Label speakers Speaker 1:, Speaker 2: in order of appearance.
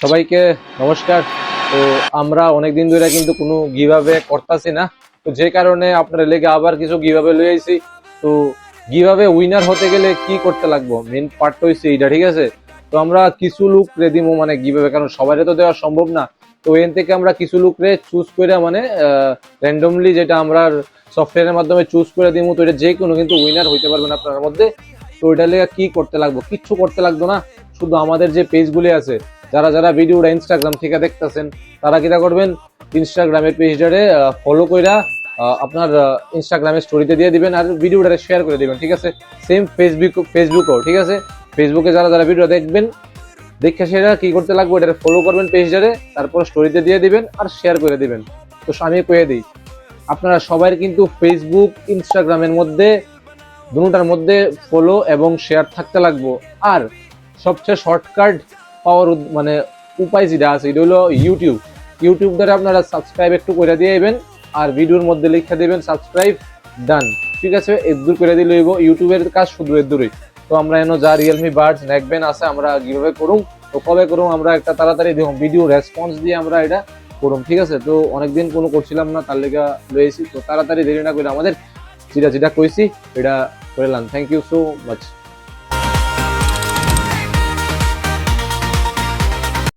Speaker 1: সবাইকে নমস্কার। তো আমরা অনেকদিন ধরে কিন্তু কোনো গিভঅ্যাওয়ে করতেছি না, তো যে কারণে আপনারা লেগে আবার কিছু গিভঅ্যাওয়ে লই আইছি। তো গিভঅ্যাওয়ে উইনার হতে গেলে কি করতে লাগবো, মেন পার্ট হইছে এইটা, ঠিক আছে? তো আমরা কিছু লোক রে দিমু মানে গিভঅ্যাওয়ে, কারণ সবাইরে তো দেওয়া সম্ভব না। তো এন থেকে আমরা কিছু লোক রে চুজ করে মানে র্যান্ডমলি, যেটা আমরা সফটওয়্যারের মাধ্যমে চুজ করে দিমু, তো এটা যে কোনো কিন্তু উইনার হইতে পারবেন আপনার মধ্যে। তো এটা লেগে কি করতে লাগবো, কিচ্ছু করতে লাগতো না। শুধু আমাদের যে পেজগুলি আছে, যারা যারা ভিডিওটা ইনস্টাগ্রাম থেকে দেখতেছেন, তারা কিটা করবেন, ইনস্টাগ্রামের পেজটারে ফলো কইরা আপনার ইনস্টাগ্রামের স্টোরিতে দিয়ে দিবেন আর ভিডিওটা শেয়ার করে দিবেন, ঠিক আছে? সেম ফেসবুকও ঠিক আছে। ফেসবুকে যারা যারা ভিডিও দেখবেন, দেখে সেটা কি করতে লাগবে, এটা ফলো করবেন পেজটারে, তারপর স্টোরিতে দিয়ে দিবেন আর শেয়ার করে দিবেন। তো আমি কয়ে দিই, আপনারা সবাই কিন্তু ফেসবুক ইনস্টাগ্রামের মধ্যে দুটার মধ্যে ফলো এবং শেয়ার থাকতে লাগবো। আর সবচেয়ে শর্টকাট পাওয়ার মানে উপায় যেটা আছে, এটা হলো ইউটিউব দ্বারা আপনারা সাবস্ক্রাইব একটু করে দিয়ে দিবেন আর ভিডিওর মধ্যে লিখে দিবেন সাবস্ক্রাইব ডান, ঠিক আছে? এদূর করে দিলে হইব, ইউটিউবের কাজ শুধু এদূরই। তো আমরা এনো যা রিয়েলমি বাডস নেকবেন আছে, আমরা কিভাবে করুম, তো কবে করুম, আমরা একটা তাড়াতাড়ি দেখুন ভিডিও রেসপন্স দিয়ে আমরা এটা করুম, ঠিক আছে? তো অনেকদিন কোনো করছিলাম না, তার লেগে লয়েছি, তো তাড়াতাড়ি দেরি না করে আমাদের যেটা যেটা কইছি এটা করলাম। Thank you so much.